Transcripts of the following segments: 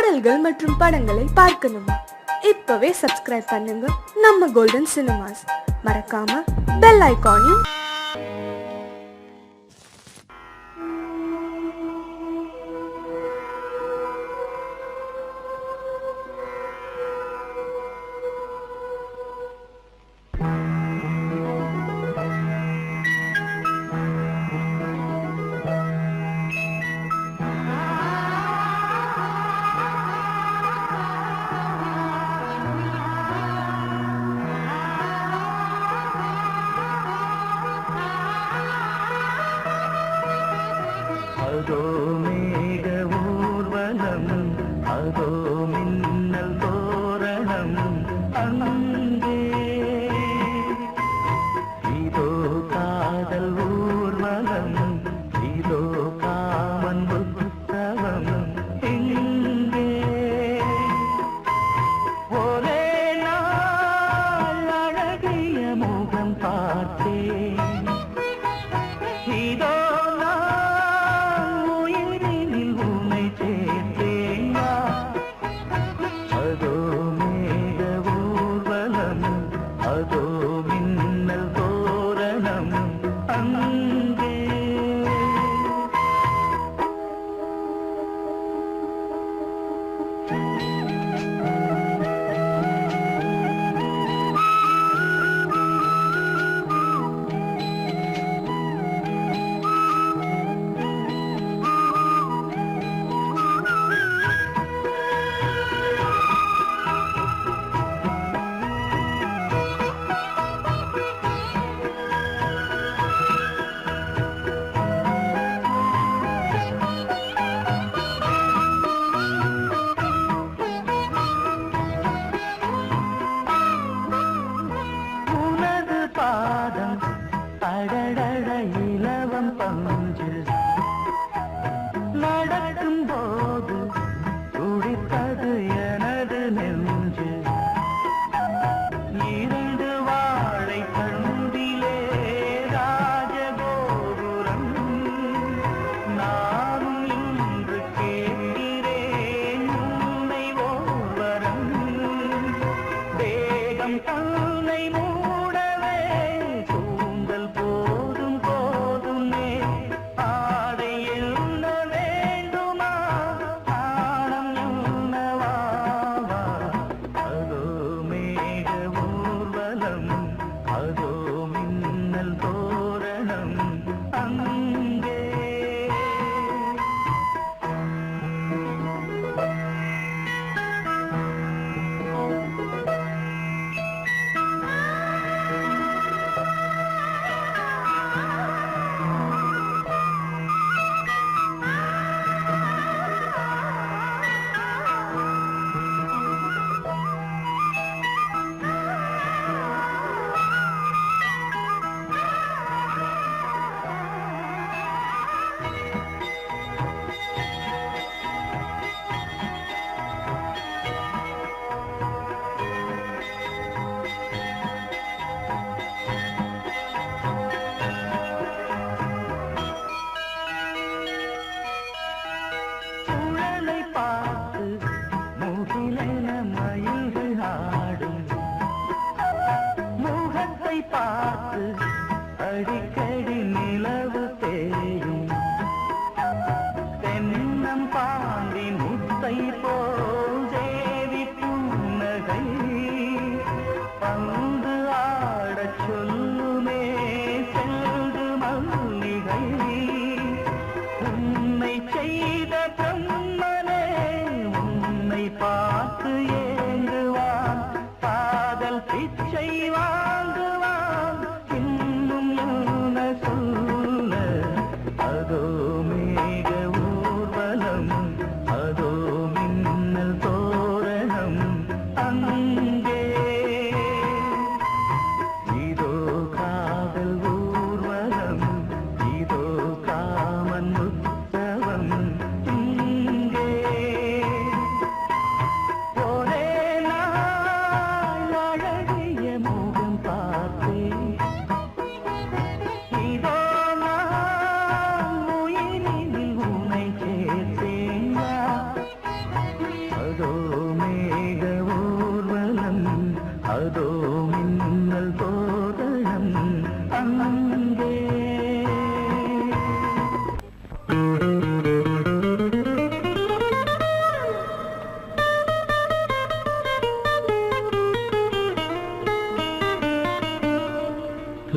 பாடல்கள் மற்றும் படங்களை பார்க்கணுமா? இப்பவே சப்ஸ்கிரைப் பண்ணுங்க நம்ம கோல்டன் சினிமாஸ். மறக்காம பெல் ஐகானையும் அதோ மேக ஊர்வலம், அதோ மின்னல் தோரணம், அங்கே இதோ காதல் ஊர்வலம், இதோ காமன் உற்சவம், எங்கே ஒரே நாள் அழகிய முகம் பார்த்தேன், இதோ அதோ மின்னல் தோரணம், அங்கே அடடட இலவம் பஞ்சு நடக்கும் போது துடித்தது எனது நெஞ்சு, இரண்டு வாழை கண்டிலே ராஜகோபுரம், நானும் இன்று கேட்கிறேன் உன்னை ஓர்வரம், தேகம் தன்னை மூடவே கூந்தல் போதும் போதுமே, ஆடை என்ன வேண்டுமா ஆடம் என்னவாவா, அதோ மேக ஊர்வலம், அதோ மின்னல் தோரணம், அங்கே மயில்கள் ஆடும் முகத்தை பார்த்து அடிக்கடி நிலவு தேயும், தென்னம் பாண்டி முத்தை போல் தேவி புன்னகை, பந்து ஆடச் சொல்லுமே செல்து மல்லிகை, உன்னை செய்த பிரம்மனே உன்னை பார்த்து ஏங்குவான், காதல் பிச்சை வாங்குவான், இன்னும் என்ன சொல்ல, அதோ மேக ஊர்வலம், அதோ மின்னல்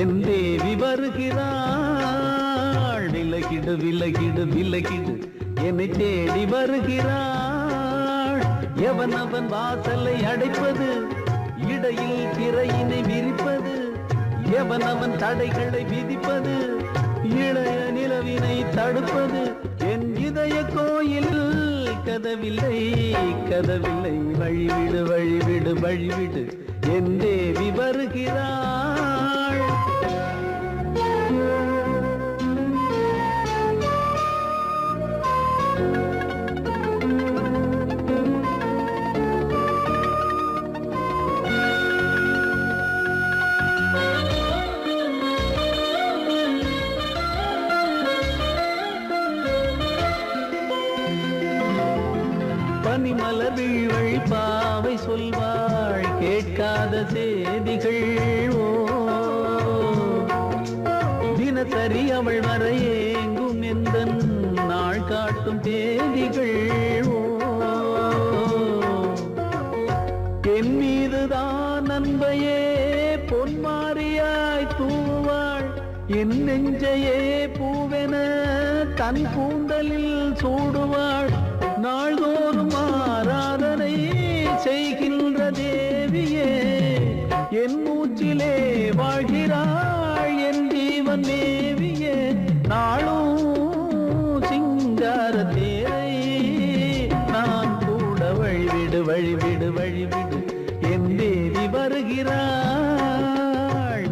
என் தேவி வருகிறாள். விலகிடு விலகிடு விலகிடு என்னை தேடி வருகிறாள். எவன் அவன் வாசலை அடைப்பது, இடையில் திரையினை விரிப்பது, எவன் அவன் தடைகளை விதிப்பது, இளைய நிலவினை தடுப்பது. என் இதய கோயில் கதவில்லை கதவில்லை, வழிவிடு வழிவிடு வழிவிடு என் தேவி வருகிறாள். பனிமலர் வீழ்வழி பாவை சொல்வாள் கேட்காத செய்திகள். ஓ தினசரி அவள் வர ஏங்கும் எந்த நாள் காட்டும் தேதிகள். ஓ என் மீதுதான் அன்பையே பொன்மாரியாய் தூவாள். என் நெஞ்சையே பூவென தன் கூந்தலில் சூடுவாள். நாள்தோறும் ஆராதனை செய்கின்ற தேவியே, என் மூச்சிலே வாழ்கிறாள் என் ஜீவன் தேவியே. நாளும் சிங்கார தேரை நான் கூட வழிவிடு வழிவிடு வழிவிடு என் தேவி வருகிறாள்.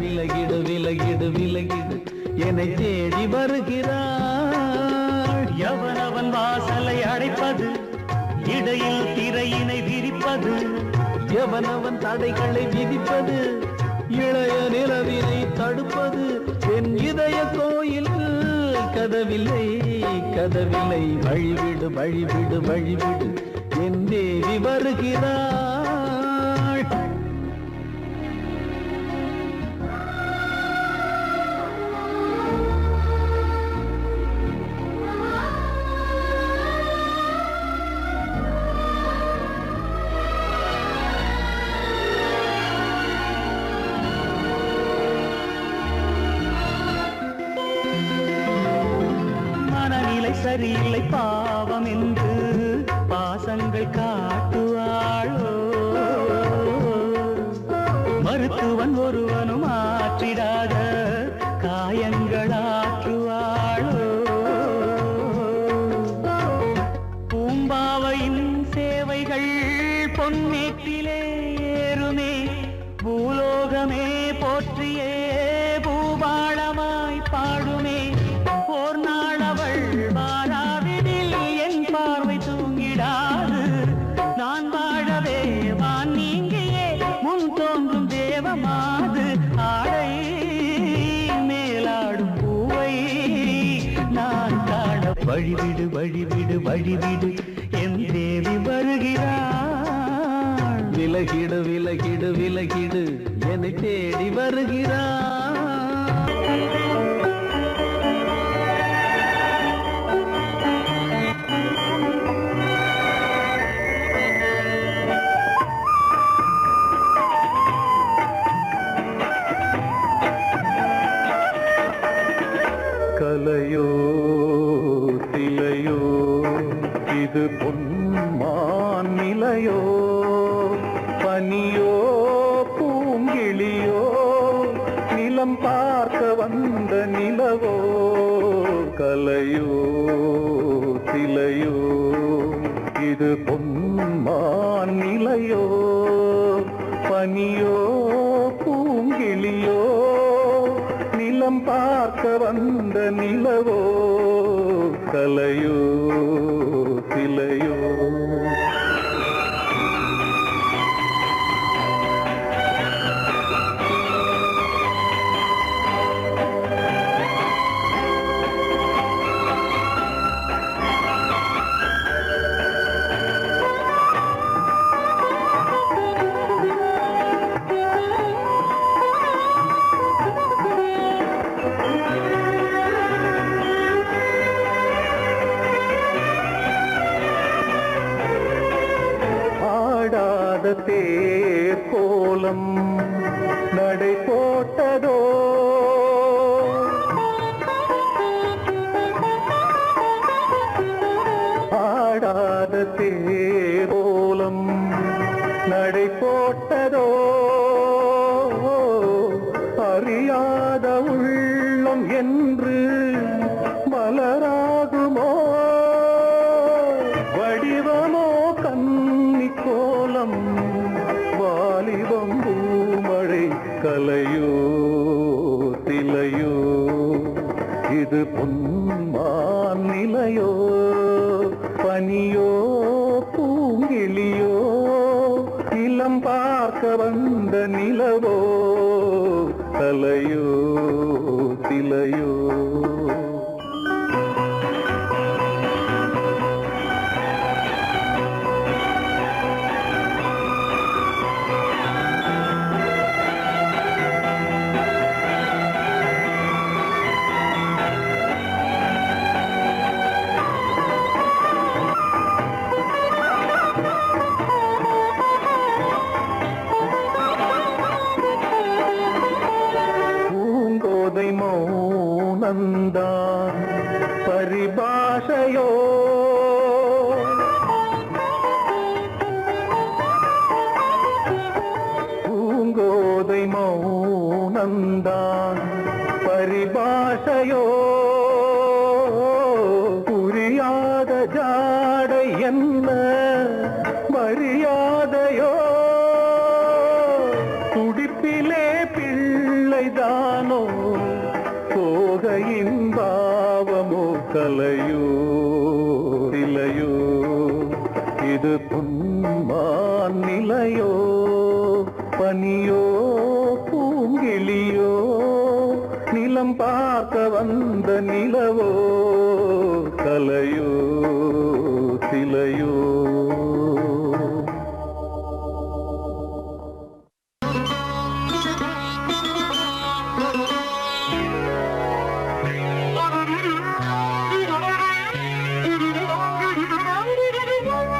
விலகிடு விலகிடு விலகிடு என்னை தேடி வருகிறாள். எவனவன் வாசலை அடைப்பது, இடையில் திரையினை விரிப்பது, எவனவன் தடைகளை விதிப்பது, இளைய நிலவினை தடுப்பது. என் இதய கோயில் கதவில்லை கதவில்லை, வழிவிடு வழிவிடு வழிவிடு என் தேவி வருகிறாள். சரியில்லை பாவம் என்று பாசங்கள் காட்டுவாளோ. மருத்துவன் ஒருவனும் ஆற்றிடாத காயங்களாற்றுவாளோ. பூம்பாவையின் சேவைகள் பொன்னேற்றிலே ஏறுமே, பூலோகமே போற்றியே பூபாளமாய் பாடுமே. ஓர் நாள் அவள் வாராவிடில் என் பார்வை தூங்கிடாது. நான் வாழவே வான் நீங்கியே முன் தோன்றும் தேவமாது. ஆடை மேலாடும் பூவை நான் காண வழிவிடு வழிவிடு வழிவிடு என் தேவி வருகிறாள். விலகிடு விலகிடு விலகிடு என்னை தேடி வருகிறாள். கலையோ சிலையோ இது பொன்மான் நிலையோ, பனியோ பூங்கிளியோ நிலம் பார்க்க வந்த நிலவோ. கலையோ சிலையோ இது பொன்மான் நிலையோ, பனியோ பூங்கிளியோ நிலம் பார்க்க வந்த நிலவோ. கலையோ சிலையோ தேர் கோலம் நடை போட்டதோ. நடை போட்டதோ அறியாத உள்ளம் என்று மலராகுமோ வடிவமோ கன்னி கோலம் வாலிபம் பூமழை கலையோ திலையோ இது பொன்மான் நிலையோ பனியோ பூங்கிளியோ நிலம் பார்க்க வந்த நிலவோ கலையோ திலையோ மௌனந்தான் பரிபாஷையோ பூங்கோதை மௌனந்தான் பரிபாஷையோ புரியாத ஜாடை என்ன மரியாதையோ துடிப்பிலே பிள்ளைதானோ போகையின் பாவமோ கலையோ இலையோ இது பொன்மான் நிலையோ பனியோ பூங்கிளியோ நிலம் பார்க்க வந்த நிலவோ கலையோ சிலையோ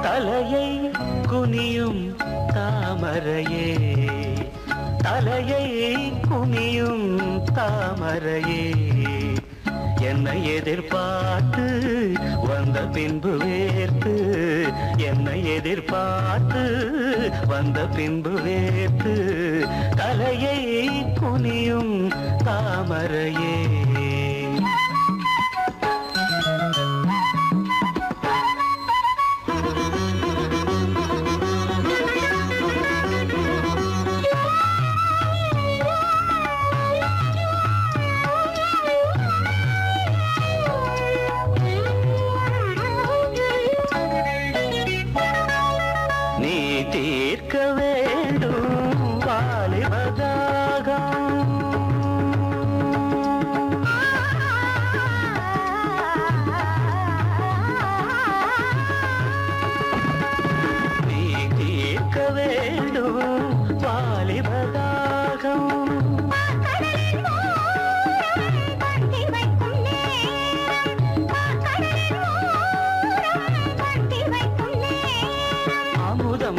தலையை குனியும் தாமரையே தலையை குனியும் தாமரையே என்னை எதிர்பார்த்து வந்த பின்பு வேர்த்து என்னை எதிர்பார்த்து வந்த பின்பு வேர்த்து தலையை குனியும் தாமரையே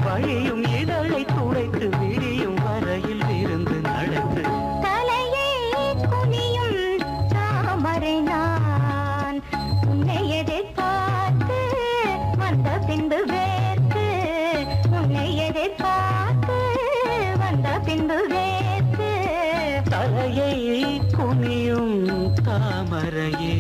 வழியும் இதழை துடைத்து விடியும் வரையில் இருந்து நடந்து தலையை குனியும் தாமரை நான் உன்னை எதிர்பார்த்து வந்த பின்பு வேர்த்து உன்னை எதிர்பார்த்து வந்த பின்பு வேர்த்து தலையை குனியும் தாமரையே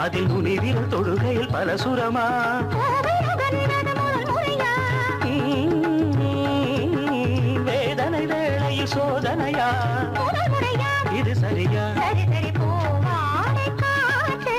அதில் நுனிவில் தொழுகையில் பல சுரமா வேதனை வேளையில் சோதனையா இது சரியா சரி சரி போவாடை காட்டு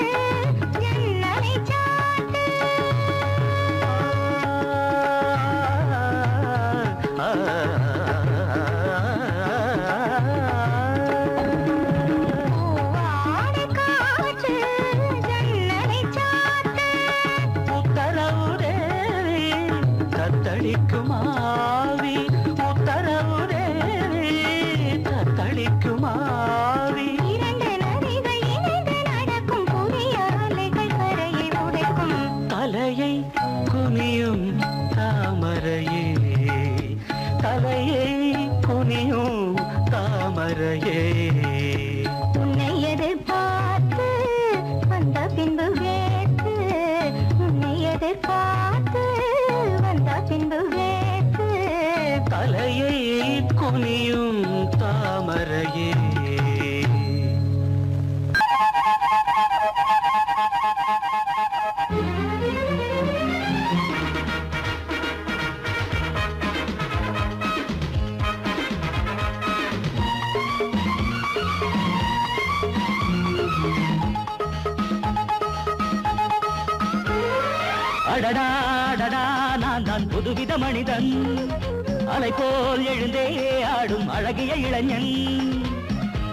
அடடா நான் தான் புதுவித மனிதன் அலை போல் எழுந்தே ஆடும் அழகிய இளைஞன்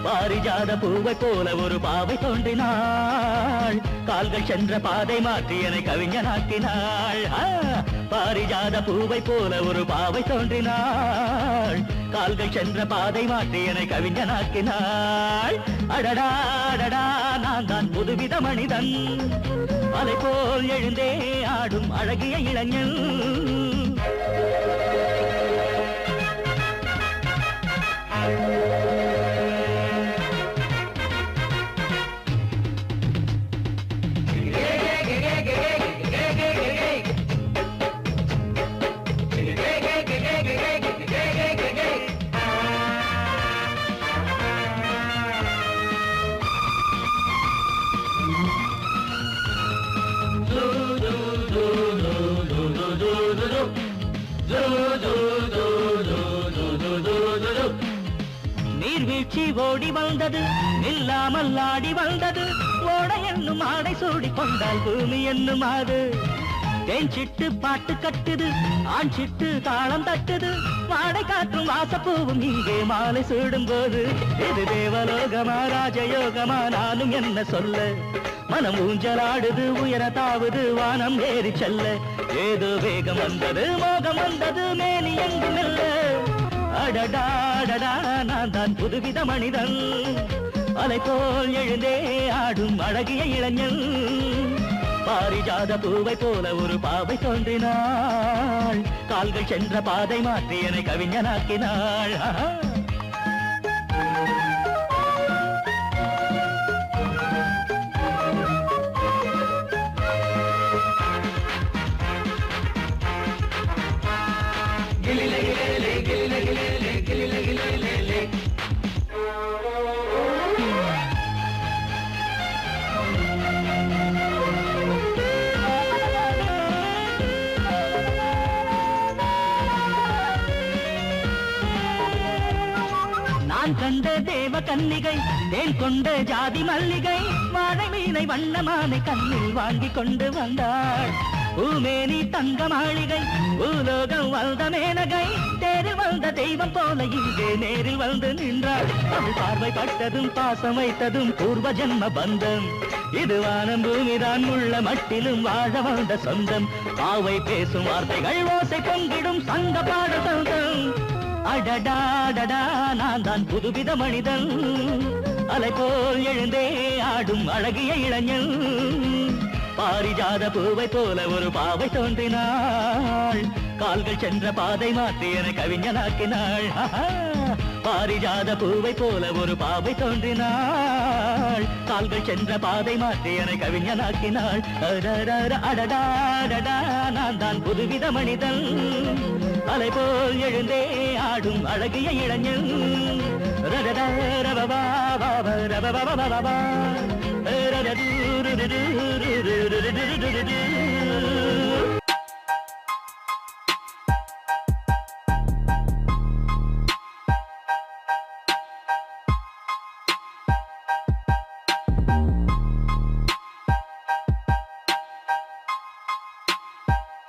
பாரிஜாத பூவை போல ஒரு பாவை தோன்றினாள் கால்கள் சென்ற பாதை மாற்றி என்னை கவிஞனாக்கினாள் பாரிஜாத பூவை போல ஒரு பாவை தோன்றினாள் கால்கள் சென்ற பாதை மாற்றி என்னை கவிஞனாக்கினாள் அடடா நான் தான் புதுவித மனிதன் அலை போல் எழுந்தே ஆடும் அழகிய இளைஞன் நீர்வீழ்ச்சி ஓடி வந்தது நில்லாமல் ஆடி வந்தது ஓட என்னும் ஆடை சூடி கொண்டால் பூமி என்னும் ஆடு தேன் சிட்டு பாட்டு கட்டுது ஆண் சிட்டு தாளம் தட்டுது மாடை காற்றும் வாசப்பூவும் இங்கே மாலை சூடும் போது இது தேவலோகமா ராஜயோகமா நானும் என்ன சொல்ல மனம் ஊஞ்சலாடுது உயர தாவது வானம் ஏறி செல்ல ஏதோ வேகம் வந்தது மோகம் வந்தது மேனி எங்கும் இல்ல அடடா நான் தான் புதுவித மனிதன் அலை போல் எழுந்தே ஆடும் அழகிய இளைஞன் பாரிஜாத பூவை போல ஒரு பாவை தோன்றினாள் கால்கள் சென்ற பாதை மாற்றி என்னை கவிஞனாக்கினாள் நான் கண்ட தேவ கன்னிகை தேன் கொண்ட ஜாதி மல்லிகை வாழை மீனை வண்ணமானை கண்ணில் வாங்கி கொண்டு வந்தாள் பூமேனி தங்க மாளிகை பூலோகம் வந்த மேனகை தேரில் வந்த தெய்வம் போல இங்கே நேரில் வந்து நின்றாள் அவள் பார்வை பட்டதும் பாசம் வைத்ததும் பூர்வ ஜென்ம பந்தம் இது வானம் பூமிதான் உள்ள மட்டிலும் வாழ வந்த சொந்தம் பாவை பேசும் வார்த்தைகள் ஓசை பொங்கிடும் சங்க பாட சொந்தம் அடடா நான் தான் புதுவித மனிதன் அலை போல் எழுந்தே ஆடும் அழகிய இளைஞன் பாரிஜாத பூவை போல ஒரு பாவை தோன்றினாள் கால்கள் சென்ற பாதை மாற்றி என்னை கவிஞனாக்கினாள் பாரிஜாத பூவை போல ஒரு பாவை தோன்றினாள் கால்கள் சென்ற பாதை மாற்றி என்னை கவிஞனாக்கினாள் அடடா நான் தான் புதுவித மனிதன் அலை போல் எழுந்தே ஆடும் அழகிய இளைஞன் ரபபா